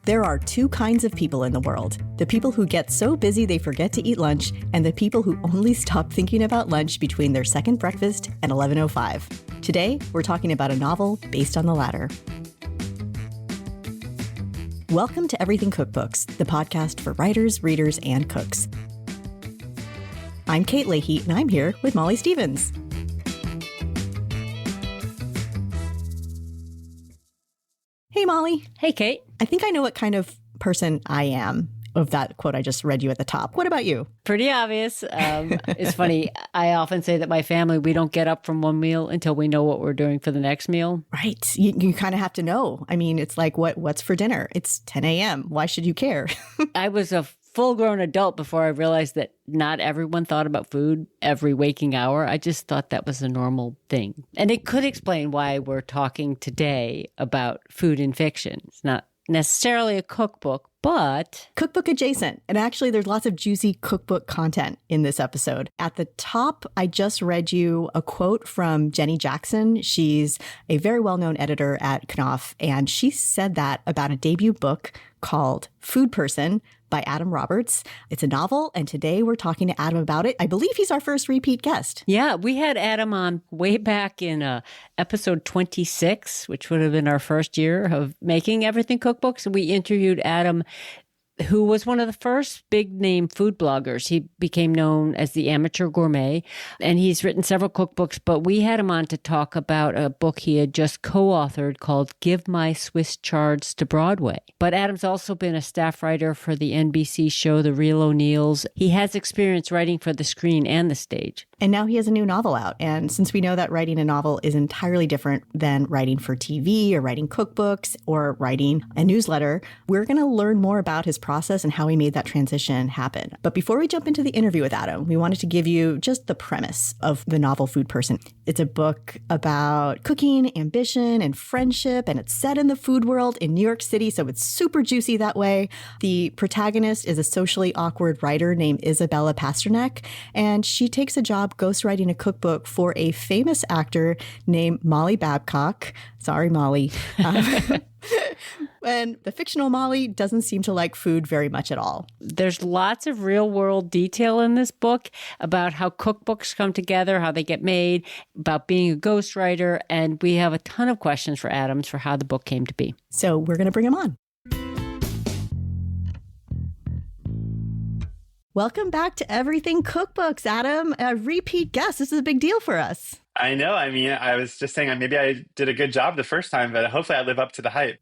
There are two kinds of people in the world. The people who get so busy they forget to eat lunch, and the people who only stop thinking about lunch between their second breakfast and 11:05. Today, we're talking about a novel based on the latter. Welcome to Everything Cookbooks, the podcast for writers, readers, and cooks. I'm Kate Leahy, and I'm here with Molly Stevens. Hey, Molly. Hey, Kate. I think I know what kind of person I am of that quote I just read you at the top. What about you? Pretty obvious. It's funny. I often say that my family, we don't get up from one meal until we know what we're doing for the next meal. Right. You kind of have to know. I mean, it's like, what's for dinner? It's 10 a.m. Why should you care? I was a full-grown adult before I realized that not everyone thought about food every waking hour. I just thought that was a normal thing. And it could explain why we're talking today about food in fiction. It's not necessarily a cookbook, but cookbook adjacent. And actually, there's lots of juicy cookbook content in this episode. At the top, I just read you a quote from Jenny Jackson. She's a very well-known editor at Knopf, and she said that about a debut book called Food Person by Adam Roberts. It's a novel, and today we're talking to Adam about it. I believe he's our first repeat guest. Yeah, we had Adam on way back in episode 26, which would have been our first year of making Everything Cookbooks. We interviewed Adam, who was one of the first big-name food bloggers. He became known as the Amateur Gourmet, and he's written several cookbooks, but we had him on to talk about a book he had just co-authored called Give My Swiss Chards to Broadway. But Adam's also been a staff writer for the NBC show The Real O'Neills. He has experience writing for the screen and the stage. And now he has a new novel out. And since we know that writing a novel is entirely different than writing for TV or writing cookbooks or writing a newsletter, we're going to learn more about his process and how he made that transition happen. But before we jump into the interview with Adam, we wanted to give you just the premise of the novel Food Person. It's a book about cooking, ambition, and friendship, and it's set in the food world in New York City, so it's super juicy that way. The protagonist is a socially awkward writer named Isabella Pasternak, and she takes a job ghostwriting a cookbook for a famous actor named Molly Babcock. Sorry, Molly. And the fictional Molly doesn't seem to like food very much at all. There's lots of real world detail in this book about how cookbooks come together, how they get made, about being a ghostwriter. And we have a ton of questions for Adams for how the book came to be. So we're going to bring him on. Welcome back to Everything Cookbooks, Adam. A repeat guest. This is a big deal for us. I know. I mean, I was just saying maybe I did a good job the first time, but hopefully I live up to the hype.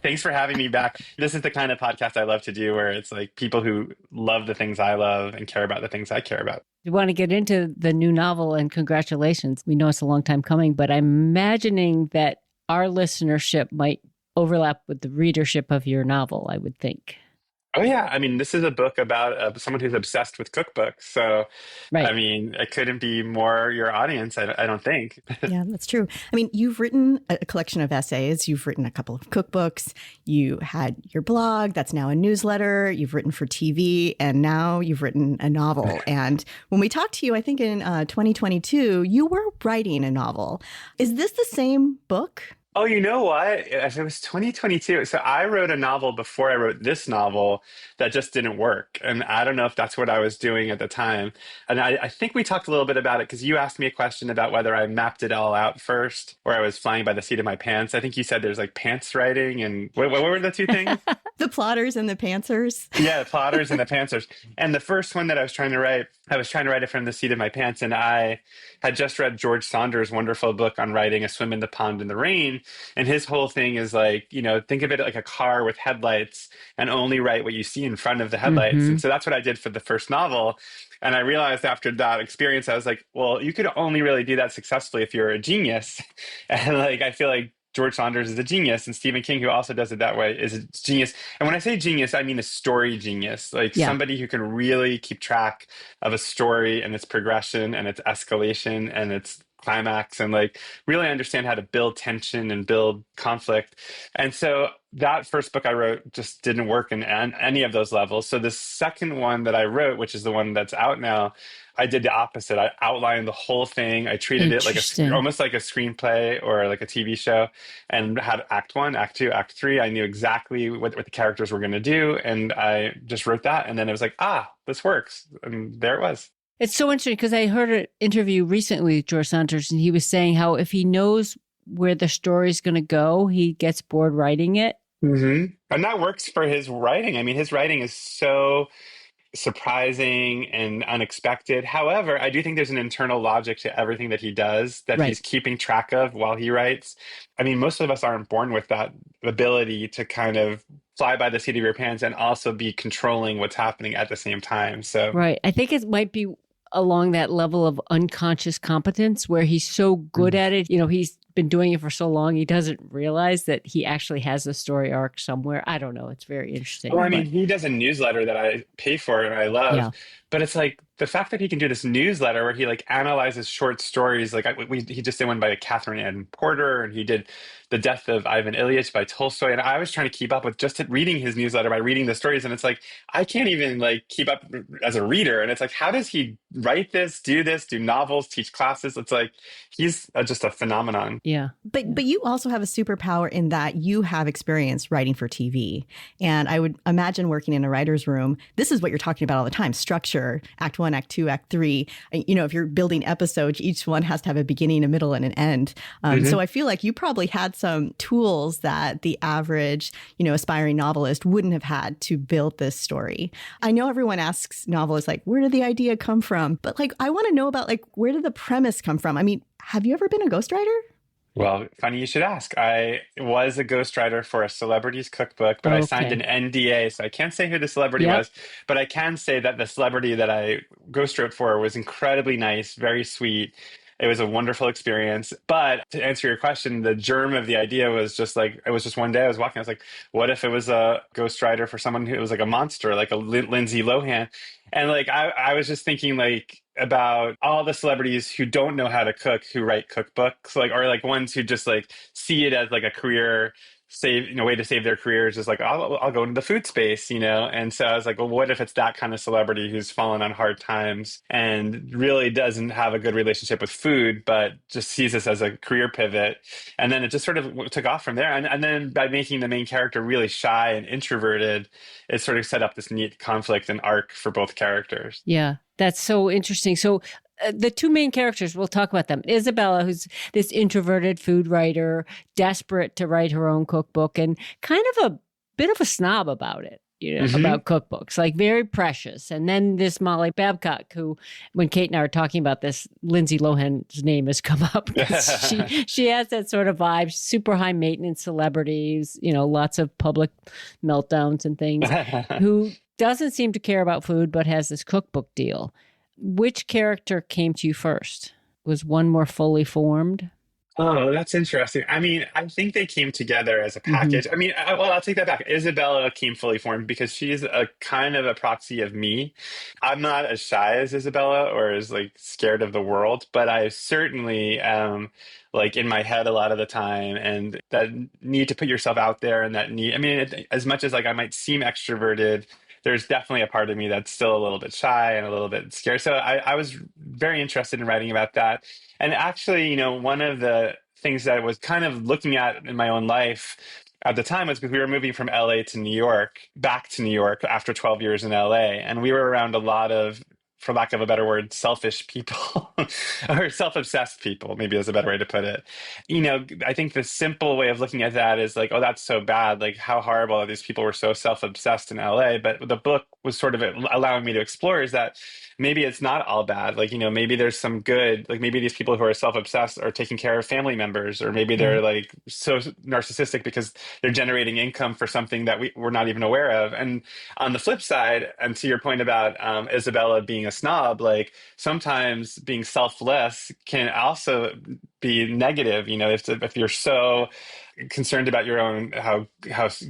Thanks for having me back. This is the kind of podcast I love to do where it's like people who love the things I love and care about the things I care about. You want to get into the new novel, and congratulations. We know it's a long time coming, but I'm imagining that our listenership might overlap with the readership of your novel, I would think. Oh, yeah. I mean, this is a book about someone who's obsessed with cookbooks. So, right. I mean, it couldn't be more your audience, I don't think. Yeah, that's true. I mean, you've written a collection of essays. You've written a couple of cookbooks. You had your blog. That's now a newsletter. You've written for TV. And now you've written a novel. And when we talked to you, I think in 2022, you were writing a novel. Is this the same book? Oh, you know what? It was 2022. So I wrote a novel before I wrote this novel that just didn't work. And I don't know if that's what I was doing at the time. And I think we talked a little bit about it because you asked me a question about whether I mapped it all out first or I was flying by the seat of my pants. I think you said there's like pants writing and what were the two things? The plotters and the pantsers. Yeah, the plotters and the pantsers. And the first one that I was trying to write it from the seat of my pants. And I had just read George Saunders' wonderful book on writing A Swim in the Pond in the Rain. And his whole thing is like, think of it like a car with headlights and only write what you see in front of the headlights. Mm-hmm. And so that's what I did for the first novel. And I realized after that experience, I was like, well, you could only really do that successfully if you're a genius. And I feel like George Saunders is a genius, and Stephen King, who also does it that way, is a genius. And when I say genius, I mean a story genius, somebody who can really keep track of a story and its progression and its escalation and its climax and like really understand how to build tension and build conflict. And so that first book I wrote just didn't work in any of those levels. So the second one that I wrote, which is the one that's out now, I did the opposite. I outlined the whole thing. I treated it like Interesting. almost like a screenplay or like a TV show, and had act one, act two, act three. I knew exactly what the characters were going to do. And I just wrote that. And then it was like, this works. And there it was. It's so interesting because I heard an interview recently with George Saunders, and he was saying how if he knows where the story's going to go, he gets bored writing it. And that works for his writing. I mean, his writing is so surprising and unexpected. However, I do think there's an internal logic to everything that he does that Right. he's keeping track of while he writes. I mean, most of us aren't born with that ability to kind of fly by the seat of your pants and also be controlling what's happening at the same time. So, Right. I think it might be along that level of unconscious competence where he's so good at it. You know, he's been doing it for so long, he doesn't realize that he actually has a story arc somewhere. I don't know. It's very interesting. well, I mean, he does a newsletter that I pay for and I love, Yeah. but it's like the fact that he can do this newsletter where he like analyzes short stories. Like he just did one by Catherine Ann Porter, and he did The Death of Ivan Ilyich by Tolstoy. And I was trying to keep up with just reading his newsletter by reading the stories. And it's like, I can't even like keep up as a reader. And it's like, how does he write this, do novels, teach classes? It's like, he's just a phenomenon. Yeah. But you also have a superpower in that you have experience writing for TV. And I would imagine working in a writer's room, this is what you're talking about all the time: structure, act one, act two, act three. You know, if you're building episodes, each one has to have a beginning, a middle, and an end. So I feel like you probably had some tools that the average, aspiring novelist wouldn't have had to build this story. I know everyone asks novelists, like, where did the idea come from? But like, I want to know about, like, where did the premise come from? I mean, have you ever been a ghostwriter? Well, funny you should ask. I was a ghostwriter for a celebrities cookbook, but I signed an Okay. NDA, so I can't say who the celebrity Yep. was, but I can say that the celebrity that I ghostwrote for was incredibly nice, very sweet. It was a wonderful experience. But to answer your question, the germ of the idea was just like, it was just one day I was walking, I was like, what if it was a ghostwriter for someone who was like a monster, like a Lindsay Lohan? And like, I was just thinking like about all the celebrities who don't know how to cook, who write cookbooks, like, or like ones who just like see it as like a career way to save their careers, is like, I'll go into the food space, And so I was like, well, what if it's that kind of celebrity who's fallen on hard times and really doesn't have a good relationship with food, but just sees this as a career pivot? And then it just sort of took off from there. And then by making the main character really shy and introverted, it sort of set up this neat conflict and arc for both characters. Yeah. That's so interesting. So the two main characters, we'll talk about them. Isabella, who's this introverted food writer, desperate to write her own cookbook and kind of a bit of a snob about it, about cookbooks, like very precious. And then this Molly Babcock, who, when Kate and I are talking about this, Lindsay Lohan's name has come up because she has that sort of vibe, super high maintenance celebrities, lots of public meltdowns and things, who doesn't seem to care about food, but has this cookbook deal. Which character came to you first? Was one more fully formed? Oh, that's interesting. I mean, I think they came together as a package. I mean, I'll take that back. Isabella came fully formed because she's a kind of a proxy of me. I'm not as shy as Isabella or as like scared of the world, but I certainly am like in my head a lot of the time, and that need to put yourself out there, and that need, I mean, as much as like I might seem extroverted, there's definitely a part of me that's still a little bit shy and a little bit scared. So I was very interested in writing about that. And actually, one of the things that I was kind of looking at in my own life at the time was because we were moving from LA to New York, back to New York after 12 years in LA. And we were around a lot of, for lack of a better word, selfish people or self-obsessed people, maybe is a better way to put it. I think the simple way of looking at that is like, oh, that's so bad. Like, how horrible that these people were so self-obsessed in LA. But the book was sort of allowing me to explore is that maybe it's not all bad. Like, maybe there's some good, like maybe these people who are self-obsessed are taking care of family members, or maybe they're like so narcissistic because they're generating income for something that we're not even aware of. And on the flip side, and to your point about Isabella being a snob, like sometimes being selfless can also be negative. If you're so concerned about your own how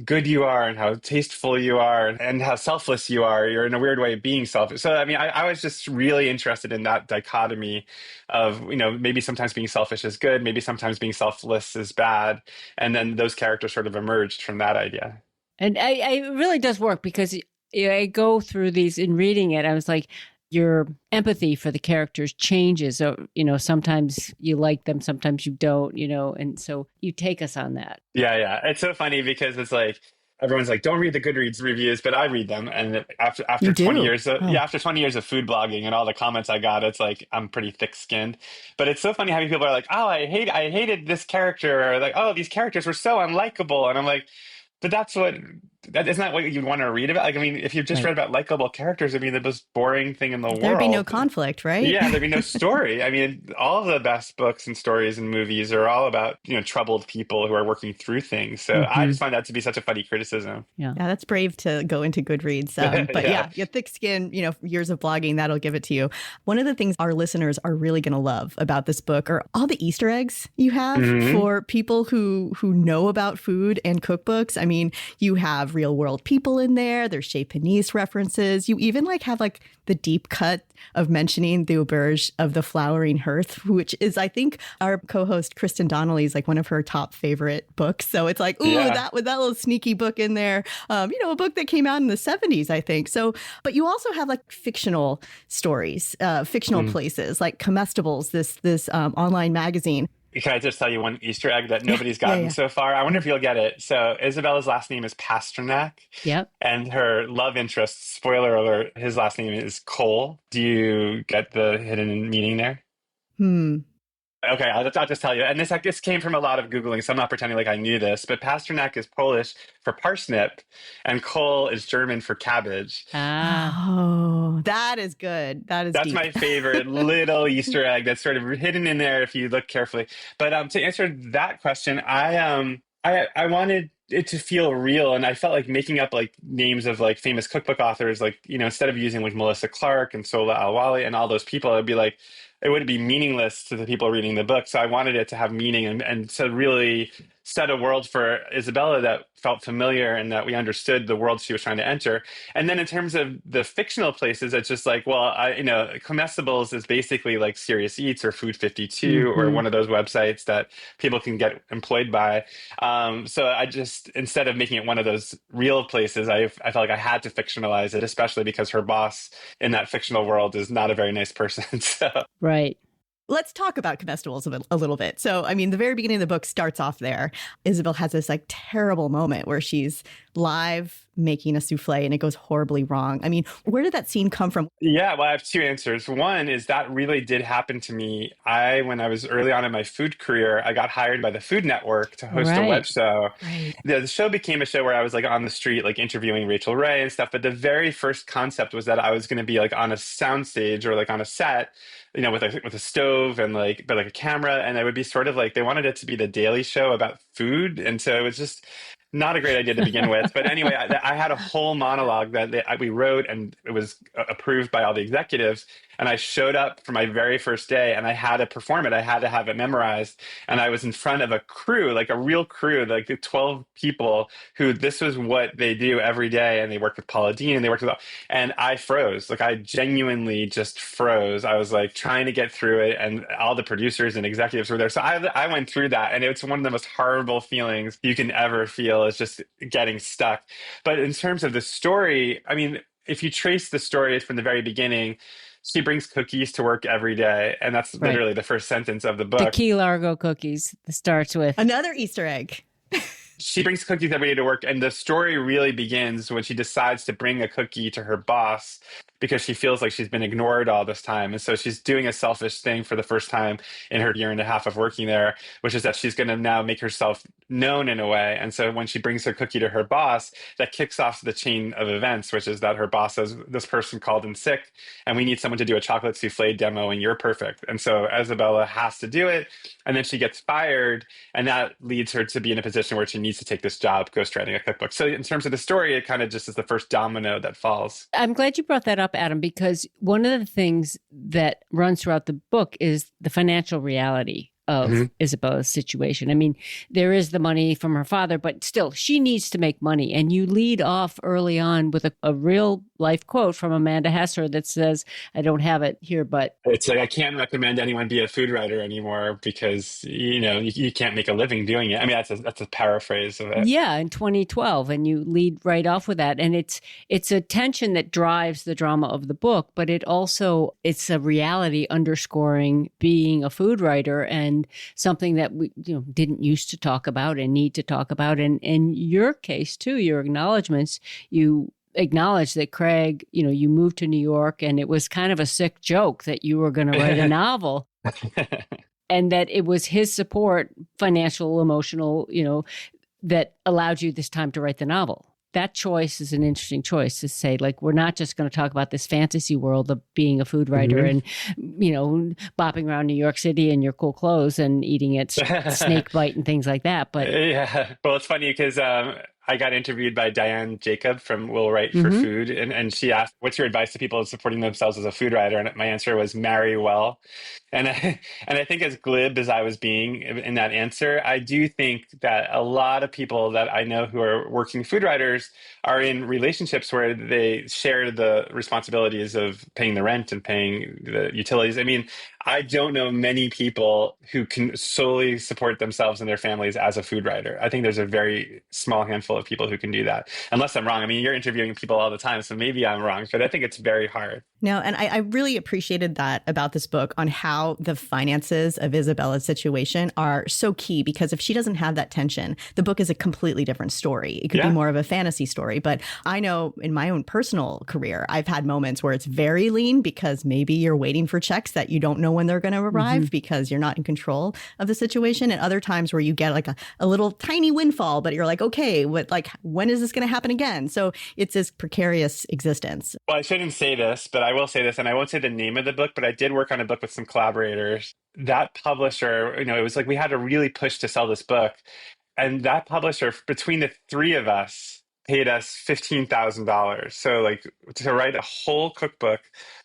good you are and how tasteful you are and how selfless you are, you're in a weird way being selfish. So I mean, I was just really interested in that dichotomy of maybe sometimes being selfish is good, maybe sometimes being selfless is bad, and then those characters sort of emerged from that idea. And it really does work because I go through these in reading it. I was like, your empathy for the characters changes. So, sometimes you like them, sometimes you don't, and so you take us on that. Yeah. It's so funny because it's like, everyone's like, don't read the Goodreads reviews, but I read them. And after 20 years, after 20 years of food blogging and all the comments I got, it's like, I'm pretty thick skinned. But it's so funny how many people are like, oh, I hated this character, or like, oh, these characters were so unlikable. And I'm like, but isn't that what you'd want to read about? Like, I mean, if you've just read about likable characters, it'd be the most boring thing in the world. There'd be no conflict, right? Yeah, there'd be no story. I mean, all the best books and stories and movies are all about, troubled people who are working through things. So I just find that to be such a funny criticism. Yeah, that's brave to go into Goodreads. But your thick skin, years of blogging, that'll give it to you. One of the things our listeners are really going to love about this book are all the Easter eggs you have for people who know about food and cookbooks. I mean, you have real world people in there. There's Chez Panisse references. You even have the deep cut of mentioning the auberge of the flowering hearth, which is, I think, our co-host Kristen Donnelly's one of her top favorite books. So it's like, that little sneaky book in there, a book that came out in the 70s, I think. So, but you also have fictional stories, fictional places like Comestibles, this online magazine. Can I just tell you one Easter egg that nobody's gotten so far? I wonder if you'll get it. So Isabella's last name is Pasternak. Yep. And her love interest, spoiler alert, his last name is Cole. Do you get the hidden meaning there? Okay, I'll just tell you. And this came from a lot of Googling, so I'm not pretending like I knew this. But Pasternak is Polish for parsnip, and Kohl is German for cabbage. Oh, that is good. That's deep. My favorite little Easter egg that's sort of hidden in there if you look carefully. But to answer that question, I wanted it to feel real, and I felt like making up names of famous cookbook authors, instead of using Melissa Clark and Sola Al-Wali and all those people, it'd be it would be meaningless to the people reading the book. So I wanted it to have meaning and to really set a world for Isabella that felt familiar and that we understood the world she was trying to enter. And then in terms of the fictional places, it's just Comestibles is basically Serious Eats or Food 52 or one of those websites that people can get employed by. So I just, instead of making it one of those real places, I felt like I had to fictionalize it, especially because her boss in that fictional world is not a very nice person. Right. Let's talk about Comestibles a little bit. So, I mean, the very beginning of the book starts off there. Isabel has this terrible moment where she's live making a souffle and it goes horribly wrong. I mean, where did that scene come from? Yeah, well, I have two answers. One is that really did happen to me. When I was early on in my food career, I got hired by the Food Network to host a web show. Right. The show became a show where I was on the street, interviewing Rachel Ray and stuff. But the very first concept was that I was going to be on a soundstage or on a set, with a stove and but a camera, and it would be sort of they wanted it to be the Daily Show about food, and so it was just not a great idea to begin with. But anyway, I had a whole monologue that we wrote, and it was approved by all the executives. And I showed up for my very first day, and I had to perform it. I had to have it memorized. And I was in front of a crew, a real crew, 12 people who this was what they do every day. And they worked with Paula Deen, and they worked with, and I froze. I genuinely just froze. I was trying to get through it, and all the producers and executives were there. So I went through that, and it's one of the most horrible feelings you can ever feel, is just getting stuck. But in terms of the story, I mean, if you trace the story from the very beginning, she brings cookies to work every day. And that's literally the first sentence of the book. The Key Largo cookies starts with. Another Easter egg. She brings cookies every day to work. And the story really begins when she decides to bring a cookie to her boss because she feels like she's been ignored all this time. And so she's doing a selfish thing for the first time in her year and a half of working there, which is that she's going to now make herself known in a way. And so when she brings her cookie to her boss, that kicks off the chain of events, which is that her boss says, this person called in sick and we need someone to do a chocolate souffle demo and you're perfect. And so Isabella has to do it. And then she gets fired. And that leads her to be in a position where she needs to take this job, ghostwriting a cookbook. So in terms of the story, it kind of just is the first domino that falls. I'm glad you brought that up, Adam, because one of the things that runs throughout the book is the financial reality of Isabella's situation. I mean, there is the money from her father, but still, she needs to make money. And you lead off early on with a real life quote from Amanda Hesser that says, I don't have it here, but it's like, I can't recommend anyone be a food writer anymore because, you can't make a living doing it. I mean, that's a paraphrase of it. Yeah, in 2012. And you lead right off with that. And it's a tension that drives the drama of the book, but it's a reality underscoring being a food writer and something that we didn't used to talk about and need to talk about. And in your case too, your acknowledgments, you acknowledge that Craig, you moved to New York and it was kind of a sick joke that you were going to write a novel. And that it was his support, financial, emotional, that allowed you this time to write the novel. That choice is an interesting choice to say, like, we're not just going to talk about this fantasy world of being a food writer and, bopping around New York City in your cool clothes and eating at snake bite and things like that. But yeah, well, it's funny because I got interviewed by Diane Jacob from Will Write for Food, and she asked, "What's your advice to people supporting themselves as a food writer?" And my answer was, "Marry well." And I think, as glib as I was being in that answer, I do think that a lot of people that I know who are working food writers are in relationships where they share the responsibilities of paying the rent and paying the utilities. I mean, I don't know many people who can solely support themselves and their families as a food writer. I think there's a very small handful of people who can do that, unless I'm wrong. I mean, you're interviewing people all the time, so maybe I'm wrong, but I think it's very hard. No, and I really appreciated that about this book on how the finances of Isabella's situation are so key, because if she doesn't have that tension, the book is a completely different story. It could be more of a fantasy story. But I know in my own personal career, I've had moments where it's very lean because maybe you're waiting for checks that you don't know when they're going to arrive because you're not in control of the situation. And other times where you get like a little tiny windfall, but you're like, okay, when is this going to happen again? So it's this precarious existence. Well, I shouldn't say this, but I will say this, and I won't say the name of the book, but I did work on a book with some collaborators. That publisher, it was like we had to really push to sell this book. And that publisher, between the three of us, paid us $15,000. So like to write a whole cookbook,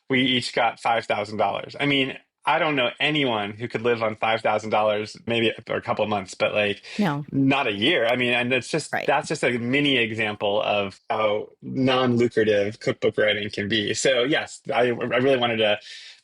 we each got $5,000. I mean, I don't know anyone who could live on $5,000, maybe for a couple of months, but not a year. I mean, and it's just, that's just a mini example of how non-lucrative cookbook writing can be. So yes, I really wanted to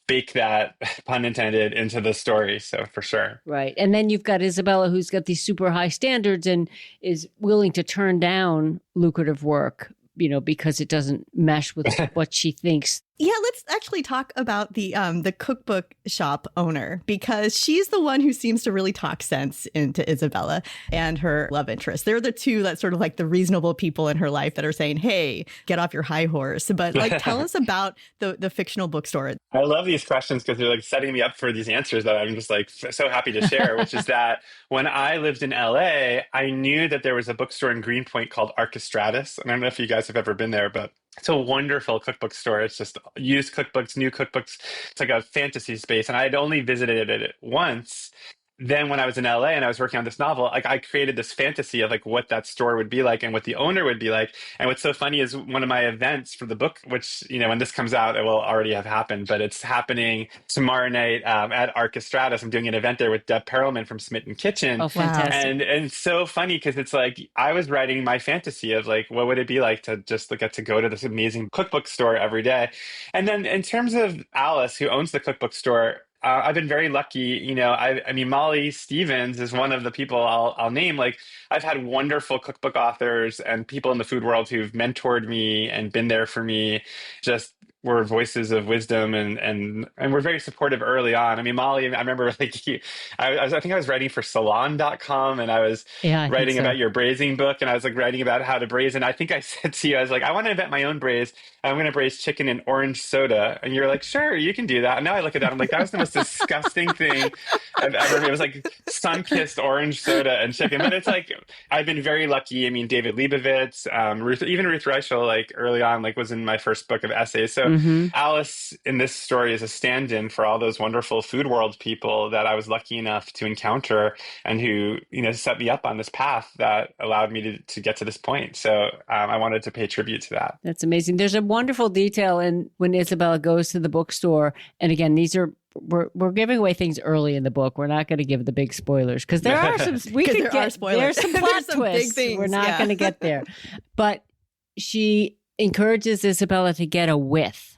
bake that, pun intended, into the story. So for sure. Right. And then you've got Isabella, who's got these super high standards and is willing to turn down lucrative work, because it doesn't mesh with what she thinks. Yeah, let's actually talk about the cookbook shop owner, because she's the one who seems to really talk sense into Isabella and her love interest. They're the two that sort of like the reasonable people in her life that are saying, hey, get off your high horse. But tell us about the fictional bookstore. I love these questions because they're like setting me up for these answers that I'm just like so happy to share, which is that when I lived in LA, I knew that there was a bookstore in Greenpoint called Archistratus. And I don't know if you guys have ever been there, but it's a wonderful cookbook store. It's just used cookbooks, new cookbooks. It's like a fantasy space. And I had only visited it once. Then when I was in LA and I was working on this novel, like I created this fantasy of like what that store would be like and what the owner would be like. And what's so funny is one of my events for the book, which, when this comes out, it will already have happened, but it's happening tomorrow night at Archistratus. I'm doing an event there with Deb Perelman from Smitten Kitchen. Oh, fantastic. And it's so funny because it's like I was writing my fantasy of like, what would it be like to just get to go to this amazing cookbook store every day? And then in terms of Alice, who owns the cookbook store, I've been very lucky. I mean, Molly Stevens is one of the people I'll name. Like, I've had wonderful cookbook authors and people in the food world who've mentored me and been there for me. Just were voices of wisdom and were very supportive early on. I mean, Molly, I remember I think I was writing for salon.com and I was writing about your braising book, and I was like writing about how to braise. And I think I said to you, I was like, I want to invent my own braise. I'm going to braise chicken in orange soda. And you're like, sure, you can do that. And now I look at that, I'm like, that was the most disgusting thing I've ever made. It was like sun-kissed orange soda and chicken. But it's like, I've been very lucky. I mean, David Leibovitz, Ruth Reichel, like early on, like was in my first book of essays. So Alice in this story is a stand-in for all those wonderful food world people that I was lucky enough to encounter and who, set me up on this path that allowed me to get to this point. So I wanted to pay tribute to that. That's amazing. There's a wonderful detail in when Isabella goes to the bookstore. And again, we're giving away things early in the book. We're not going to give the big spoilers because there are some there's some plot some twists. big things, We're not going to get there. But she encourages Isabella to get a whiff.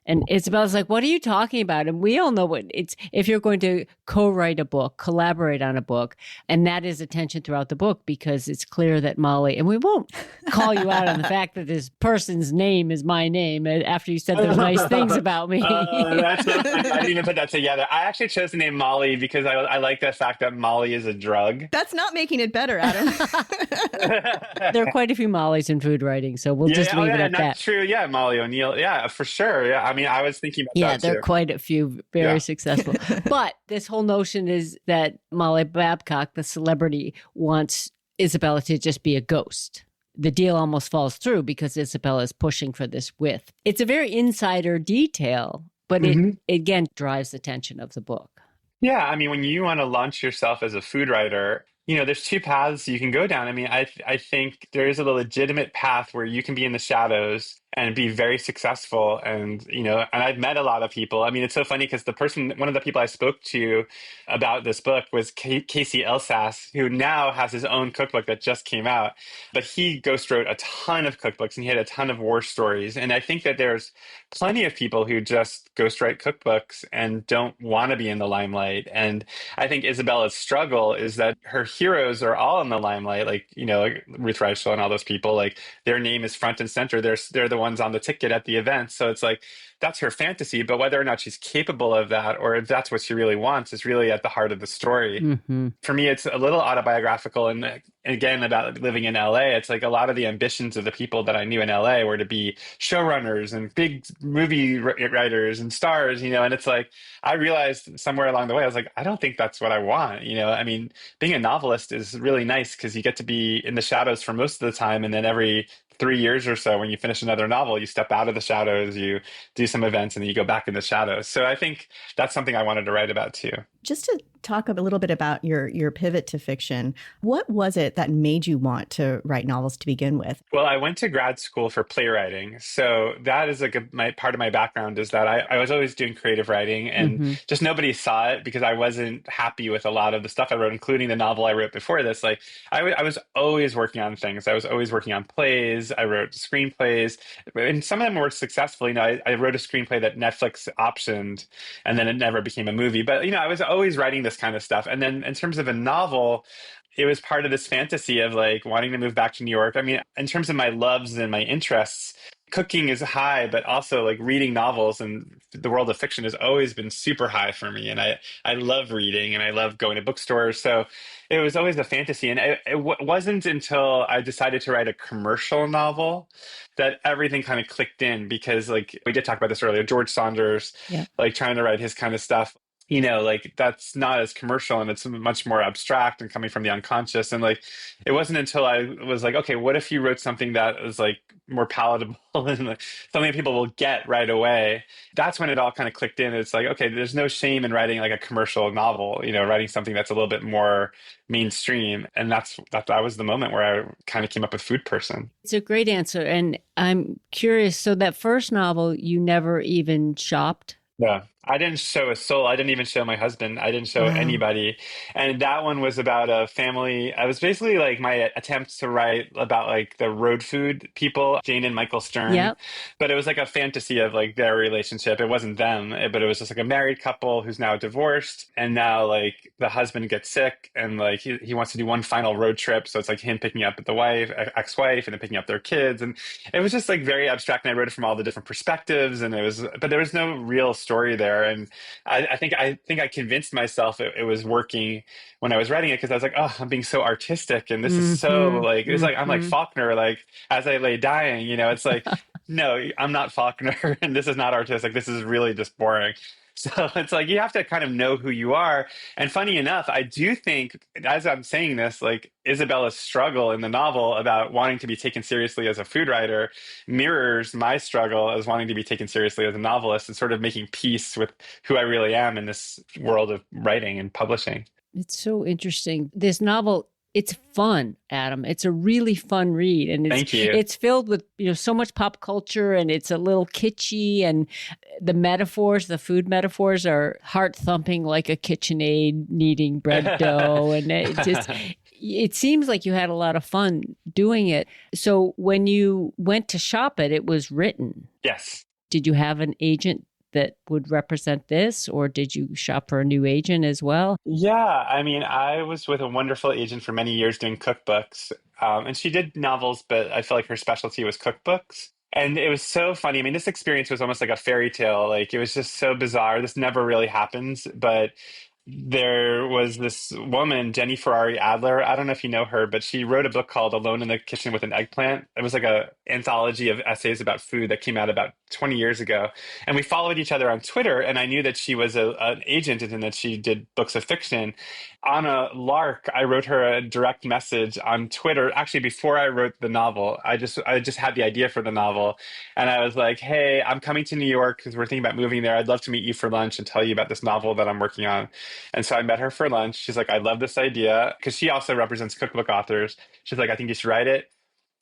And Isabella's like, what are you talking about? And we all know what it's, if you're going to co-write a book, collaborate on a book, and that is attention throughout the book because it's clear that Molly, and we won't call you out on the fact that this person's name is my name after you said those nice things about me. That's so funny. I didn't even put that together. I actually chose the name Molly because I like the fact that Molly is a drug. That's not making it better, Adam. There are quite a few Mollys in food writing, so we'll just leave it at that. That's true. Yeah, Molly O'Neill. Yeah, for sure. Yeah, I mean, I was thinking about that Yeah, there too. are quite a few very successful. But this whole notion is that Molly Babcock, the celebrity, wants Isabella to just be a ghost. The deal almost falls through because Isabella is pushing for this width. It's a very insider detail, but it again drives the tension of the book. Yeah, I mean, when you want to launch yourself as a food writer, there's two paths you can go down. I mean, I think there is a legitimate path where you can be in the shadows and be very successful. And, and I've met a lot of people. I mean, it's so funny because one of the people I spoke to about this book was Casey Elsass, who now has his own cookbook that just came out. But he ghost wrote a ton of cookbooks and he had a ton of war stories. And I think that there's plenty of people who just ghostwrite cookbooks and don't want to be in the limelight. And I think Isabella's struggle is that her heroes are all in the limelight, like Ruth Reichl and all those people. Like their name is front and center. They're the ones on the ticket at the event. So it's like that's her fantasy. But whether or not she's capable of that, or if that's what she really wants, is really at the heart of the story. For me, it's a little autobiographical. And again, about living in LA, it's like a lot of the ambitions of the people that I knew in LA were to be showrunners and big movie writers and stars, and it's like, I realized somewhere along the way, I was like, I don't think that's what I want. I mean, being a novelist is really nice because you get to be in the shadows for most of the time. And then every 3 years or so, when you finish another novel, you step out of the shadows, you do some events, and then you go back in the shadows. So I think that's something I wanted to write about too. Just to talk a little bit about your pivot to fiction, what was it that made you want to write novels to begin with? Well, I went to grad school for playwriting. So that is part of my background is that I was always doing creative writing and just nobody saw it because I wasn't happy with a lot of the stuff I wrote, including the novel I wrote before this. Like I was always working on things. I was always working on plays. I wrote screenplays and some of them were successful. I wrote a screenplay that Netflix optioned and then it never became a movie. But, I was always writing this kind of stuff. And then in terms of a novel, it was part of this fantasy of like wanting to move back to New York. I mean, in terms of my loves and my interests, cooking is high, but also like reading novels and the world of fiction has always been super high for me. And I love reading and I love going to bookstores. So it was always a fantasy. And it wasn't until I decided to write a commercial novel that everything kind of clicked in because like we did talk about this earlier, George Saunders, like trying to write his kind of stuff. Like that's not as commercial and it's much more abstract and coming from the unconscious. And like, it wasn't until I was like, okay, what if you wrote something that was like more palatable and like, something that people will get right away? That's when it all kind of clicked in. It's like, okay, there's no shame in writing like a commercial novel, writing something that's a little bit more mainstream. And that was the moment where I kind of came up with Food Person. It's a great answer. And I'm curious. So that first novel, you never even shopped? Yeah. I didn't show a soul. I didn't even show my husband. I didn't show anybody. And that one was about a family. I was basically like my attempt to write about like the road food people, Jane and Michael Stern. Yep. But it was like a fantasy of like their relationship. It wasn't them, but it was just like a married couple who's now divorced. And now like the husband gets sick and like he wants to do one final road trip. So it's like him picking up the ex-wife, and then picking up their kids. And it was just like very abstract. And I wrote it from all the different perspectives. And but there was no real story there. And I think I convinced myself it was working when I was writing it because I was like, oh, I'm being so artistic and this is so like it's like I'm like Faulkner, like as I lay dying, it's like no, I'm not Faulkner and this is not artistic. This is really just boring. So it's like you have to kind of know who you are. And funny enough, I do think, as I'm saying this, like Isabella's struggle in the novel about wanting to be taken seriously as a food writer mirrors my struggle as wanting to be taken seriously as a novelist and sort of making peace with who I really am in this world of writing and publishing. It's so interesting. This novel, it's fun, Adam. It's a really fun read, and Thank you. it's filled with so much pop culture, and it's a little kitschy, and the metaphors, the food metaphors, are heart thumping like a KitchenAid kneading bread dough, and it seems like you had a lot of fun doing it. So when you went to shop it, it was written. Yes. Did you have an agent that would represent this, or did you shop for a new agent as well? Yeah, I mean, I was with a wonderful agent for many years doing cookbooks, and she did novels, but I feel like her specialty was cookbooks. And it was so funny. I mean, this experience was almost like a fairy tale. Like, it was just so bizarre. This never really happens, but there was this woman, Jenny Ferrari Adler. I don't know if you know her, but she wrote a book called Alone in the Kitchen with an Eggplant. It was like a anthology of essays about food that came out about 20 years ago. And we followed each other on Twitter, and I knew that she was an agent and that she did books of fiction. On a lark, I wrote her a direct message on Twitter. Actually, before I wrote the novel, I just had the idea for the novel, and I was like, "Hey, I'm coming to New York because we're thinking about moving there. I'd love to meet you for lunch and tell you about this novel that I'm working on." And so I met her for lunch. She's like, "I love this idea," because she also represents cookbook authors. She's like, "I think you should write it."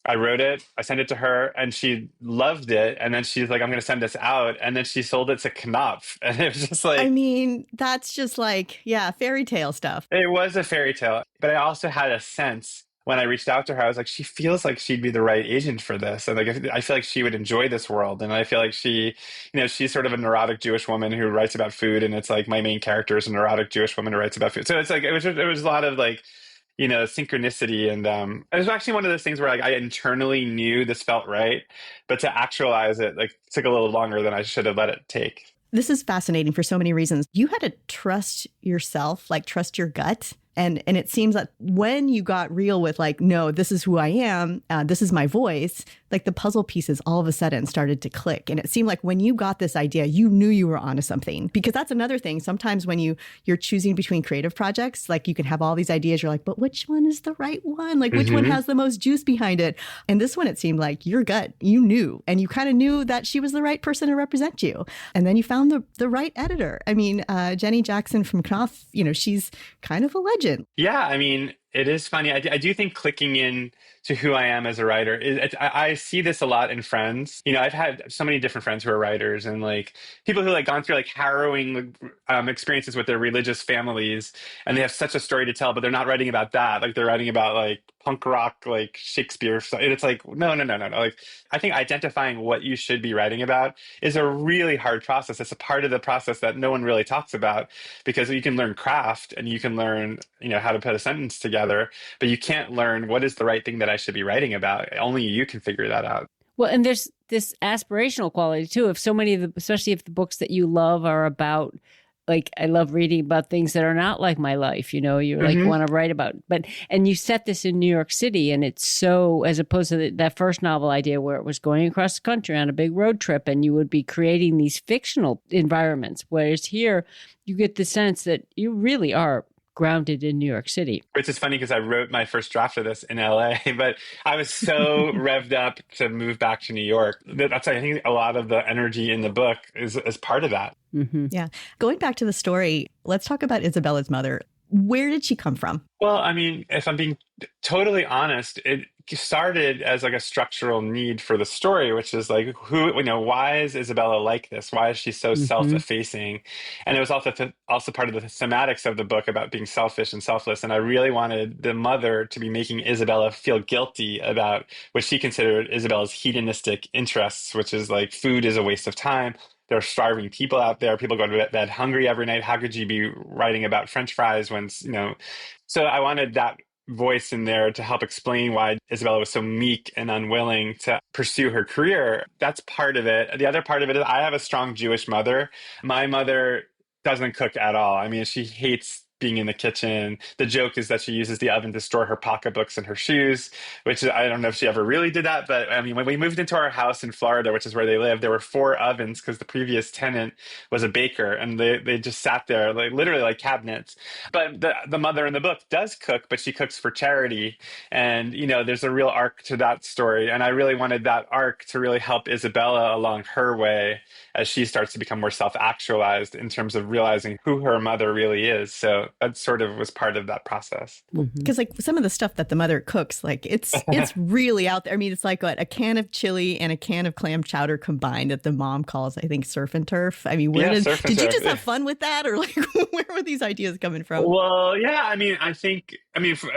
I wrote it, I sent it to her, and she loved it. And then she's like, "I'm going to send this out." And then she sold it to Knopf. And it was just like, I mean, that's just like, yeah, fairy tale stuff. it was a fairy tale. But I also had a sense when I reached out to her, I was like, she feels like she'd be the right agent for this. And like, I feel like she would enjoy this world. And I feel like she's sort of a neurotic Jewish woman who writes about food. And it's like my main character is a neurotic Jewish woman who writes about food. So it's like, it was a lot of like, synchronicity. And it was actually one of those things where like I internally knew this felt right, but to actualize it like took a little longer than I should have let it take. This is fascinating for so many reasons. You had to trust yourself, like trust your gut. And it seems that when you got real with like, no, this is who I am, this is my voice, like the puzzle pieces all of a sudden started to click. And it seemed like when you got this idea, you knew you were onto something. Because that's another thing. Sometimes when you're choosing between creative projects, like you can have all these ideas, you're like, but which one is the right one? Like which one has the most juice behind it? And this one, it seemed like your gut, you knew, and you kind of knew that she was the right person to represent you. And then you found the right editor. I mean, Jenny Jackson from Knopf, she's kind of a legend. Yeah, I mean, it is funny. I do think clicking in to who I am as a writer, I see this a lot in friends. I've had so many different friends who are writers and like people who like gone through like harrowing experiences with their religious families, and they have such a story to tell, but they're not writing about that. Like they're writing about like punk rock, like Shakespeare. And it's like, no. Like I think identifying what you should be writing about is a really hard process. It's a part of the process that no one really talks about, because you can learn craft and you can learn, how to put a sentence together, but you can't learn what is the right thing that I should be writing about. Only you can figure that out. Well, and there's this aspirational quality too. If so many of the, especially if the books that you love are about, like, I love reading about things that are not like my life, you like want to write about, and you set this in New York City, and it's so, as opposed to that first novel idea where it was going across the country on a big road trip and you would be creating these fictional environments. Whereas here you get the sense that you really are grounded in New York City. Which is funny because I wrote my first draft of this in LA, but I was so revved up to move back to New York. That's, I think, a lot of the energy in the book is part of that. Mm-hmm. Yeah. Going back to the story, let's talk about Isabella's mother. Where did she come from? Well, I mean, if I'm being totally honest, it started as like a structural need for the story, which is like, why is Isabella like this? Why is she so self-effacing? And it was also part of the thematics of the book about being selfish and selfless. And I really wanted the mother to be making Isabella feel guilty about what she considered Isabella's hedonistic interests, which is like food is a waste of time. There are starving people out there. People go to bed hungry every night. How could you be writing about French fries when, So I wanted that voice in there to help explain why Isabella was so meek and unwilling to pursue her career. That's part of it. The other part of it is I have a strong Jewish mother. My mother doesn't cook at all. I mean, she hates being in the kitchen. The joke is that she uses the oven to store her pocketbooks and her shoes, which I don't know if she ever really did that. But I mean, when we moved into our house in Florida, which is where they live, there were four ovens because the previous tenant was a baker, and they just sat there like literally like cabinets. But the mother in the book does cook, but she cooks for charity. And, there's a real arc to that story. And I really wanted that arc to really help Isabella along her way as she starts to become more self-actualized in terms of realizing who her mother really is. So that sort of was part of that process. Because like some of the stuff that the mother cooks, like it's really out there. I mean, it's like what, a can of chili and a can of clam chowder combined that the mom calls, I think, surf and turf. I mean, did you just have fun with that, or like where were these ideas coming from? Well, yeah,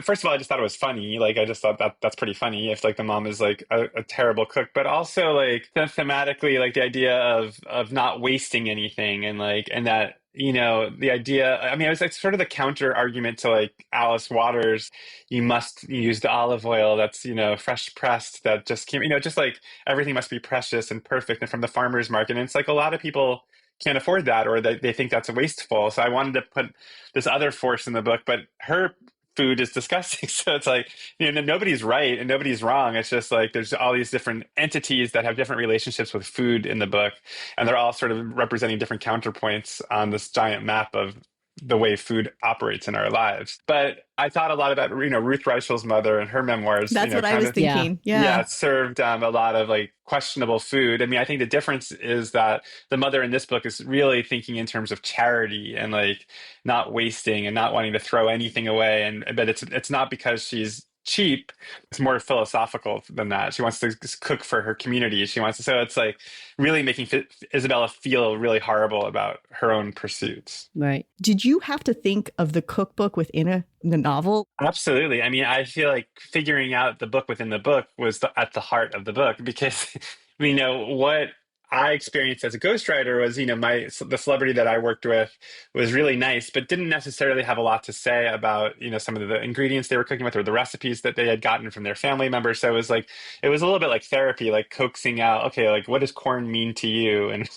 first of all, I just thought it was funny. Like, I just thought that's pretty funny if like the mom is like a terrible cook, but also like thematically, like the idea of not wasting anything, and like, and that, the idea, I mean, it was like sort of the counter argument to like Alice Waters, you must use the olive oil that's, fresh pressed, that just came, just like everything must be precious and perfect and from the farmer's market. And it's like a lot of people can't afford that, or they think that's wasteful. So I wanted to put this other force in the book, but her food is disgusting. So it's like, nobody's right and nobody's wrong. It's just like there's all these different entities that have different relationships with food in the book, and they're all sort of representing different counterpoints on this giant map of the way food operates in our lives. But I thought a lot about, Ruth Reichel's mother and her memoirs. That's what I was thinking. Yeah. Served a lot of like questionable food. I mean, I think the difference is that the mother in this book is really thinking in terms of charity and like not wasting and not wanting to throw anything away. But it's not because she's cheap. It's more philosophical than that. She wants to cook for her community. So it's like really making Isabella feel really horrible about her own pursuits. Right. Did you have to think of the cookbook within the novel? Absolutely. I mean, I feel like figuring out the book within the book was at the heart of the book, because what I experienced as a ghostwriter was, the celebrity that I worked with was really nice, but didn't necessarily have a lot to say about, some of the ingredients they were cooking with or the recipes that they had gotten from their family members. So it was a little bit like therapy, like coaxing out, okay, like what does corn mean to you? And,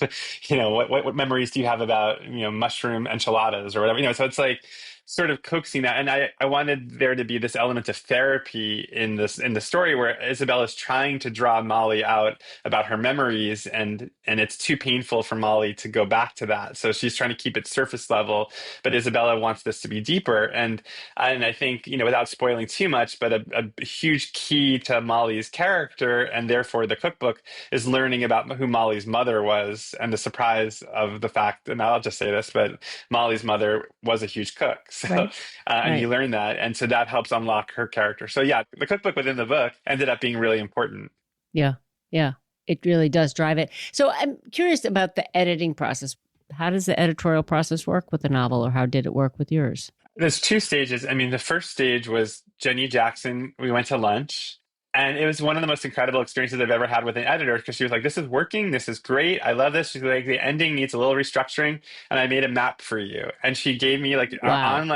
what memories do you have about, mushroom enchiladas or whatever, so it's like sort of coaxing that. And I wanted there to be this element of therapy in the story where Isabella is trying to draw Molly out about her memories, and it's too painful for Molly to go back to that. So she's trying to keep it surface level, but Isabella wants this to be deeper. And I think, without spoiling too much, but a huge key to Molly's character, and therefore the cookbook, is learning about who Molly's mother was, and the surprise of the fact, and I'll just say this, but Molly's mother was a huge cook. So, right. And you learn that. And so that helps unlock her character. So yeah, the cookbook within the book ended up being really important. Yeah. Yeah. It really does drive it. So I'm curious about the editing process. How does the editorial process work with the novel, or how did it work with yours? There's two stages. I mean, the first stage was Jenny Jackson. We went to lunch. And it was one of the most incredible experiences I've ever had with an editor, because she was like, this is working. This is great. I love this. She's like, the ending needs a little restructuring, and I made a map for you. And she gave me on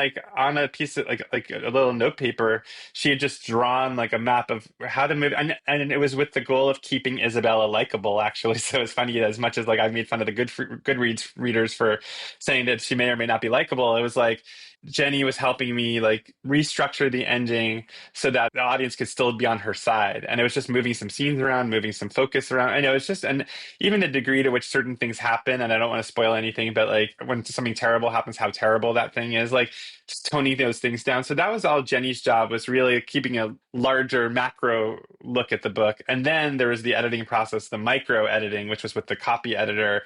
a piece of like a little note paper, she had just drawn like a map of how to move. And it was with the goal of keeping Isabella likable, actually. So it's funny, as much as like I made fun of the Goodreads readers for saying that she may or may not be likable, it was like Jenny was helping me like restructure the ending so that the audience could still be on her side. And it was just moving some scenes around, moving some focus around. I know it's just, and even the degree to which certain things happen, and I don't want to spoil anything, but like when something terrible happens, how terrible that thing is, like just toning those things down. So that was all Jenny's job, was really keeping a larger macro look at the book. And then there was the editing process, the micro editing, which was with the copy editor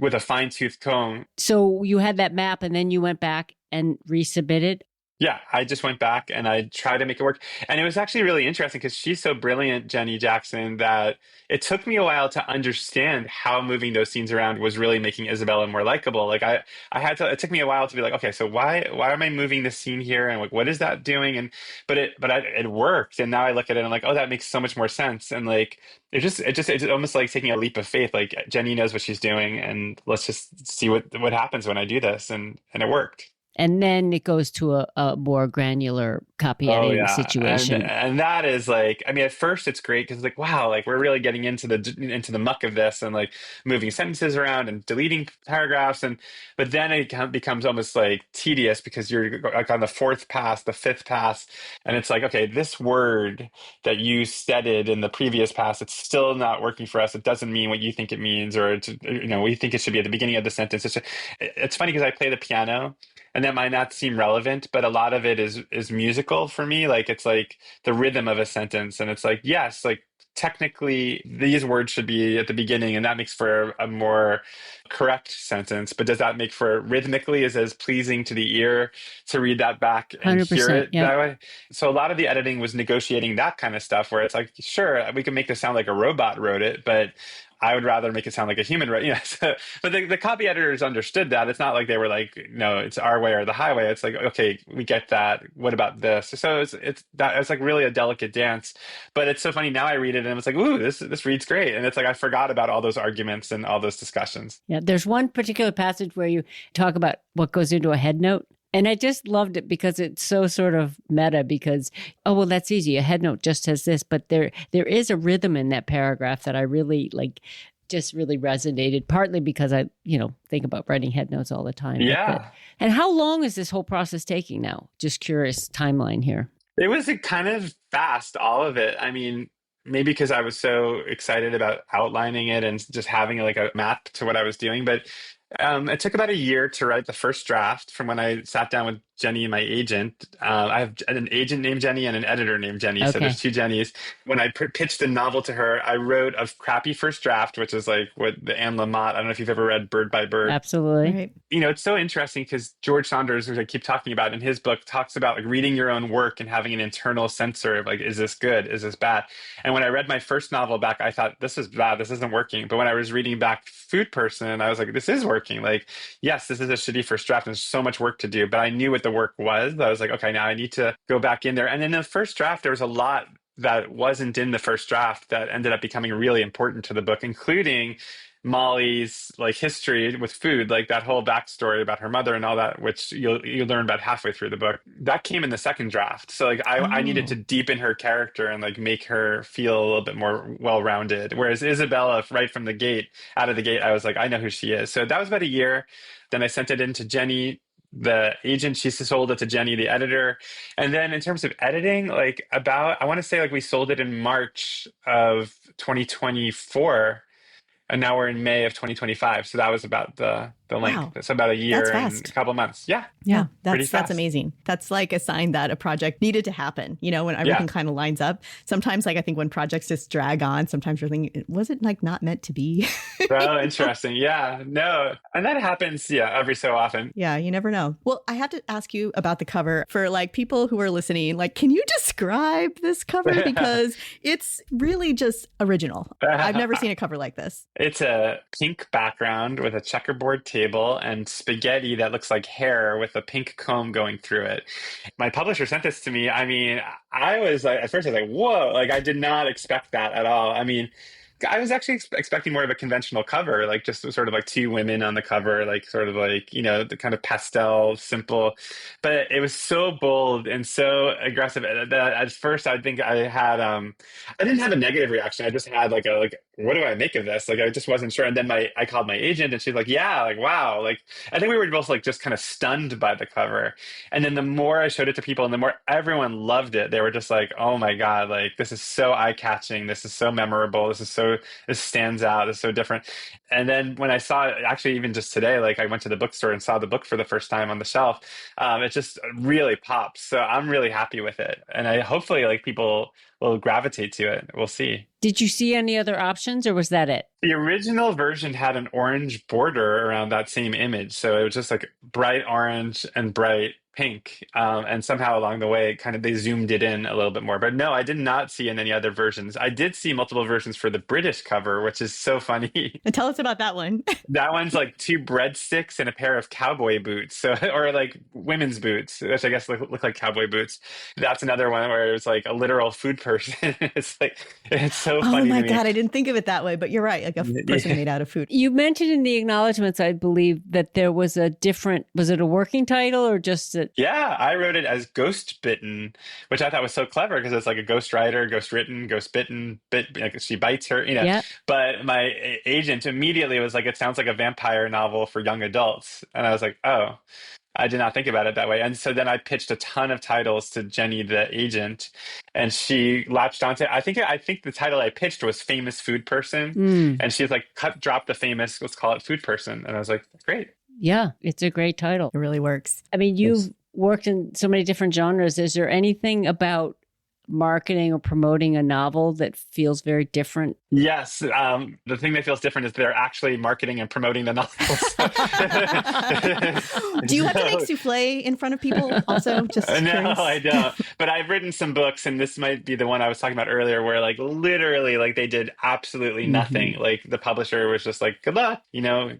with a fine-tooth comb. So you had that map, and then you went back and resubmitted? Yeah, I just went back and I tried to make it work. And it was actually really interesting because she's so brilliant, Jenny Jackson, that it took me a while to understand how moving those scenes around was really making Isabella more likable. Like I had to, it took me a while to be like, okay, so why am I moving this scene here? And like, what is that doing? But it worked. And now I look at it and I'm like, oh, that makes so much more sense. And like, it's almost like taking a leap of faith. Like Jenny knows what she's doing, and let's just see what happens when I do this. And it worked. And then it goes to a more granular copy Oh editing yeah, situation. and that is like, I mean, at first it's great because like, wow, like we're really getting into the muck of this and like moving sentences around and deleting paragraphs, and but then it becomes almost like tedious because you're like on the fourth pass, the fifth pass, and it's like, okay, this word that you stated in the previous pass, it's still not working for us. It doesn't mean what you think it means, or it's, you know, we think it should be at the beginning of the sentence. It's funny because I play the piano and that might not seem relevant, but a lot of it is musical for me. Like it's like the rhythm of a sentence, and it's like, yes, like technically these words should be at the beginning, and that makes for a more correct sentence. But does that make for rhythmically is as pleasing to the ear to read that back and hear 100%. it Yep. that way? So a lot of the editing was negotiating that kind of stuff, where it's like, sure, we can make this sound like a robot wrote it, but I would rather make it sound like a human, right? You know, so, but the copy editors understood that. It's not like they were like, no, it's our way or the highway. It's like, okay, we get that. What about this? So it's like really a delicate dance. But it's so funny now. I read it and it's like, ooh, this reads great. And it's like I forgot about all those arguments and all those discussions. Yeah. There's one particular passage where you talk about what goes into a head note. And I just loved it because it's so sort of meta because, oh, well, that's easy. A head note just says this, but there is a rhythm in that paragraph that I really like, just really resonated, partly because I, think about writing head notes all the time. Yeah. And how long is this whole process taking now? Just curious timeline here. It was kind of fast, all of it. I mean, maybe because I was so excited about outlining it and just having like a map to what I was doing. But it took about a year to write the first draft from when I sat down with Jenny, my agent. I have an agent named Jenny and an editor named Jenny. Okay. So there's two Jennys. When I pitched the novel to her, I wrote a crappy first draft, which is like what the Anne Lamott, I don't know if you've ever read Bird by Bird. Absolutely. Right. You know, it's so interesting because George Saunders, which I keep talking about in his book, talks about like reading your own work and having an internal censor of like, is this good? Is this bad? And when I read my first novel back, I thought, this is bad. This isn't working. But when I was reading back Food Person, I was like, this is working. Like, yes, this is a shitty first draft and there's so much work to do. But I knew what the work was. I was like, okay, now I need to go back in there. And in the first draft, there was a lot that wasn't in the first draft that ended up becoming really important to the book, including Molly's like history with food, like that whole backstory about her mother and all that, which you'll learn about halfway through the book. That came in the second draft. So like I needed to deepen her character and like make her feel a little bit more well-rounded. Whereas Isabella, right from the gate, out of the gate, I was like, I know who she is. So that was about a year. Then I sent it in to Jenny, the agent. She sold it to Jenny, the editor. And then in terms of editing, like I want to say like we sold it in March of 2024. And now we're in May of 2025. So that was about the length. Wow. It's about a year That's and fast. a couple months. Yeah. Yeah, pretty that's fast. amazing. That's like a sign that a project needed to happen, when everything kind of lines up. Sometimes like I think when projects just drag on, sometimes you're thinking, was it like not meant to be? Oh, interesting. Yeah. No. And that happens, every so often. Yeah, you never know. Well, I have to ask you about the cover for like people who are listening. Like, can you describe this cover? Because it's really just original. I've never seen a cover like this. It's a pink background with a checkerboard table and spaghetti that looks like hair with a pink comb going through it. My publisher sent this to me. I mean, I was like, at first I was like, whoa, like I did not expect that at all. I mean, I was actually expecting more of a conventional cover, like just sort of like two women on the cover, like sort of like, the kind of pastel, simple. But it was so bold and so aggressive that at first I think I had, I didn't have a negative reaction. I just had like what do I make of this? Like, I just wasn't sure. And then I called my agent and she's like, yeah, like, wow. Like, I think we were both like just kind of stunned by the cover. And then the more I showed it to people and the more everyone loved it, they were just like, oh my God, like this is so eye catching. This is so memorable. This stands out. It's so different. And then when I saw it, actually, even just today, like I went to the bookstore and saw the book for the first time on the shelf. It just really pops. So I'm really happy with it. And hopefully like people will gravitate to it. We'll see. Did you see any other options or was that it? The original version had an orange border around that same image. So it was just like bright orange and bright pink. And somehow along the way, they zoomed it in a little bit more. But no, I did not see in any other versions. I did see multiple versions for the British cover, which is so funny. And tell us about that one. That one's like two breadsticks and a pair of cowboy boots. So, or like women's boots, which I guess look like cowboy boots. That's another one where it was like a literal food person. It's so Oh funny my to me. God, I didn't think of it that way, but you're right. Like a person made out of food. You mentioned in the acknowledgments, I believe, that there was a different, was it a working title or just a... Yeah, I wrote it as Ghost Bitten, which I thought was so clever because it's like a ghost writer, ghost written, ghost bitten, like she bites her, Yeah. But my agent immediately was like, it sounds like a vampire novel for young adults. And I was like, oh, I did not think about it that way. And so then I pitched a ton of titles to Jenny, the agent, and she latched onto it. I think the title I pitched was Famous Food Person. And she's like, drop the famous, let's call it Food Person. And I was like, great. Yeah, it's a great title. It really works. I mean, you've worked in so many different genres. Is there anything about marketing or promoting a novel that feels very different? Yes. The thing that feels different is they're actually marketing and promoting the novels. Do you have to make souffle in front of people also? Just No, curious. I don't. But I've written some books, and this might be the one I was talking about earlier, where like literally like they did absolutely nothing. Like the publisher was just like, good luck,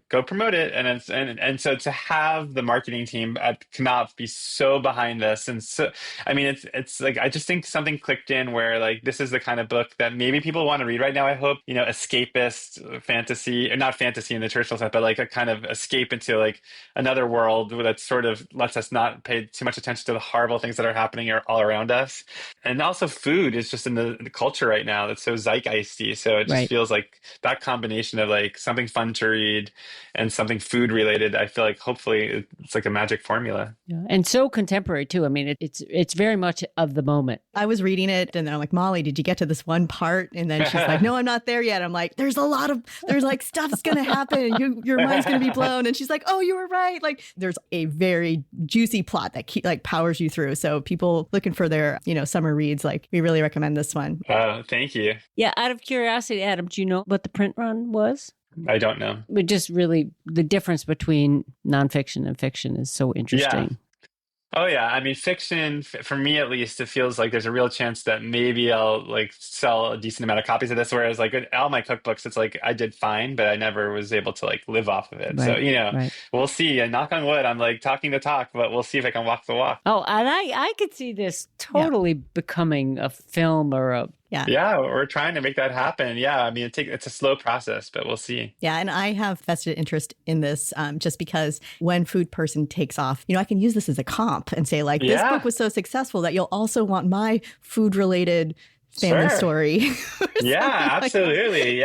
go promote it. And so to have the marketing team at Knopf be so behind this, and so I mean it's like I just think something clicked in where like this is the kind of book that maybe people want to read right now. I hope, escapist fantasy, or not fantasy in the traditional sense, but like a kind of escape into like another world that sort of lets us not pay too much attention to the horrible things that are happening all around us. And also food is just in the culture right now that's so zeitgeisty. So it just feels like that combination of like something fun to read and something food related. I feel like hopefully it's like a magic formula. Yeah. And so contemporary too. I mean, it's very much of the moment. I was reading it and then I'm like, Molly, did you get to this one part? And then she's like, no, I'm not there yet. I'm like, there's like stuff's going to happen. Your mind's going to be blown. And she's like, oh, you were right. Like there's a very juicy plot that powers you through. So people looking for their, summer reads, like we really recommend this one. Oh, thank you. Yeah. Out of curiosity, Adam, do you know what the print run was? I don't know. But just really the difference between nonfiction and fiction is so interesting. Yeah. Oh yeah, I mean, fiction, for me at least, it feels like there's a real chance that maybe I'll like sell a decent amount of copies of this. Whereas like all my cookbooks, it's like I did fine, but I never was able to like live off of it. Right, So we'll see. And knock on wood, I'm like talking the talk, but we'll see if I can walk the walk. Oh, and I could see this totally becoming a film or a... Yeah, we're trying to make that happen. Yeah, I mean, it's a slow process, but we'll see. Yeah, and I have vested interest in this just because when Food Person takes off, I can use this as a comp and say like, this book was so successful that you'll also want my food-related family story. Yeah, absolutely.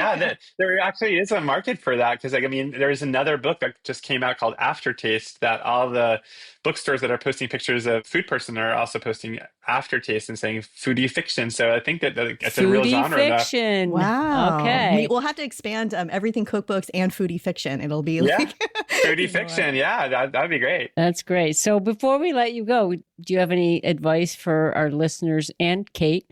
There actually is a market for that because, like, I mean, there's another book that just came out called Aftertaste that all the bookstores that are posting pictures of Food Person are also posting Aftertaste and saying foodie fiction. So I think that it's a real genre. Fiction. Wow. Okay. We'll have to expand everything cookbooks and foodie fiction. It'll be like foodie fiction. Yeah, that'd be great. That's great. So before we let you go, do you have any advice for our listeners and Kate?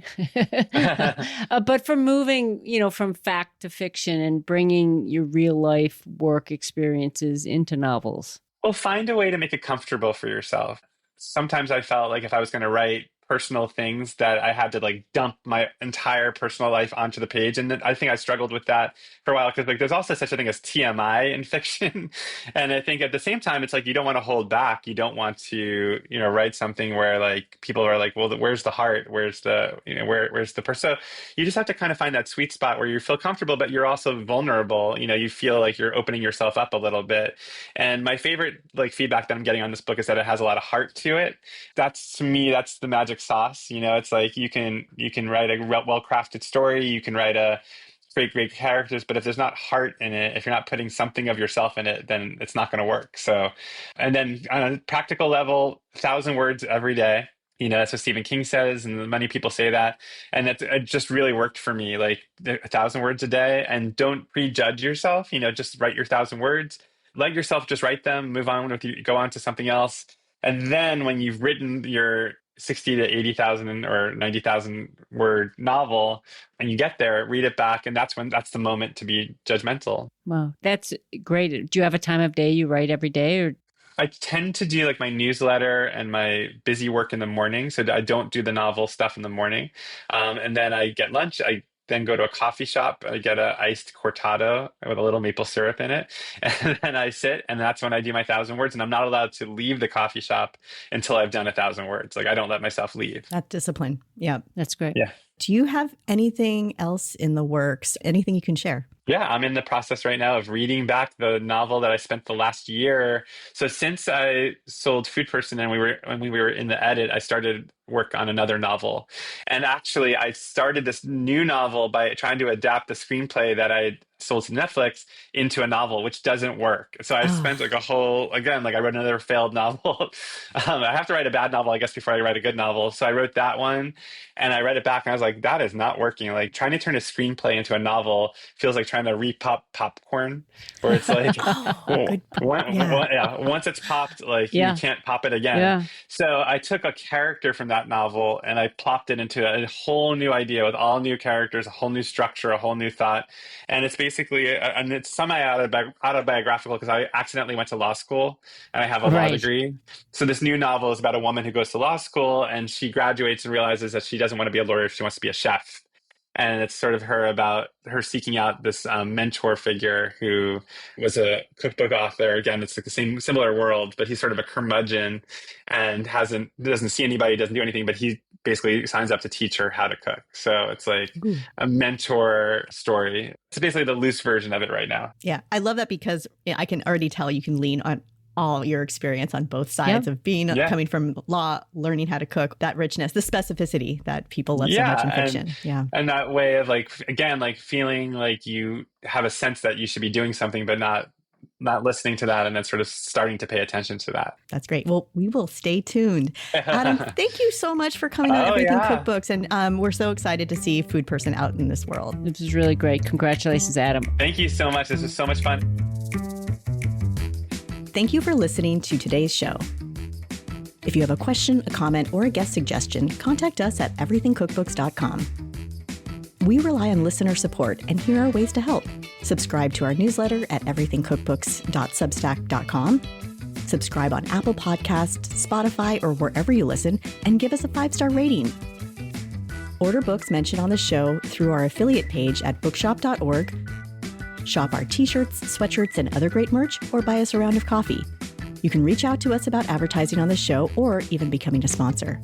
But for moving, from fact to fiction and bringing your real life work experiences into novels? Well, find a way to make it comfortable for yourself. Sometimes I felt like if I was going to write personal things that I had to like dump my entire personal life onto the page. And I think I struggled with that for a while because like there's also such a thing as TMI in fiction. And I think at the same time, it's like you don't want to hold back. You don't want to, write something where like people are like, well, where's the heart? Where's the, where's the person? So you just have to kind of find that sweet spot where you feel comfortable, but you're also vulnerable. You feel like you're opening yourself up a little bit. And my favorite like feedback that I'm getting on this book is that it has a lot of heart to it. That's to me, that's the magic sauce. It's like you can write a well-crafted story, you can write a great characters, but if there's not heart in it, if you're not putting something of yourself in it, then it's not going to work. So, and then on a practical level, 1,000 words every day. That's what Stephen King says, and many people say that. And it just really worked for me, like 1,000 words a day. And don't prejudge yourself, just write your 1,000 words. Let yourself just write them, move on go on to something else. And then when you've written your 60 to 80,000 or 90,000 word novel and you get there, read it back. And that's the moment to be judgmental. Wow. That's great. Do you have a time of day you write every day or? I tend to do like my newsletter and my busy work in the morning. So I don't do the novel stuff in the morning. And then I get lunch. I then go to a coffee shop. I get an iced cortado with a little maple syrup in it. And then I sit, and that's when I do my 1,000 words. And I'm not allowed to leave the coffee shop until I've done 1,000 words. Like I don't let myself leave. That discipline. Yeah. That's great. Yeah. Do you have anything else in the works? Anything you can share? Yeah, I'm in the process right now of reading back the novel that I spent the last year. So since I sold Food Person and when we were in the edit, I started work on another novel. And actually, I started this new novel by trying to adapt the screenplay that I sold to Netflix into a novel, which doesn't work. So I spent Oh, like a whole, again, like I wrote another failed novel. I have to write a bad novel, I guess, before I write a good novel. So I wrote that one and I read it back and I was like, that is not working. Like trying to turn a screenplay into a novel feels like trying to repop popcorn, where it's like, oh, oh, good. Yeah. yeah, once it's popped, like you Yeah. can't pop it again. Yeah. So I took a character from that novel and I plopped it into a whole new idea with all new characters, a whole new structure, a whole new thought. And it's basically, and it's autobiographical because I accidentally went to law school and I have a law Right. degree. So this new novel is about a woman who goes to law school and she graduates and realizes that she doesn't want to be a lawyer, she wants to be a chef. And it's sort of her about her seeking out this mentor figure who was a cookbook author. Again, it's like the same similar world, but he's sort of a curmudgeon and doesn't see anybody, doesn't do anything, but he basically signs up to teach her how to cook. So it's like Ooh. a mentor story. It's basically the loose version of it right now. Yeah. I love that because I can already tell you can lean on all your experience on both sides of being Yeah. coming from law, learning how to cook, that richness, the specificity that people love so Yeah, much in fiction. Yeah. And that way of like, again, like feeling like you have a sense that you should be doing something, but not listening to that and then sort of starting to pay attention to that. That's great. Well, we will stay tuned. Adam, thank you so much for coming on Oh, Everything yeah. Cookbooks. And we're so excited to see Food Person out in this world. This is really great. Congratulations, Adam. Thank you so much. This was so much fun. Thank you for listening to today's show. If you have a question, a comment, or a guest suggestion, contact us at everythingcookbooks.com. We rely on listener support, and here are ways to help. Subscribe to our newsletter at everythingcookbooks.substack.com. Subscribe on Apple Podcasts, Spotify, or wherever you listen, and give us a 5-star rating. Order books mentioned on the show through our affiliate page at bookshop.org. Shop our t-shirts, sweatshirts, and other great merch, or buy us a round of coffee. You can reach out to us about advertising on the show or even becoming a sponsor.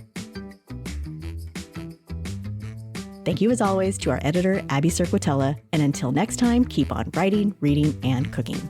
Thank you, as always, to our editor, Abby Cirquitella. And until next time, keep on writing, reading, and cooking.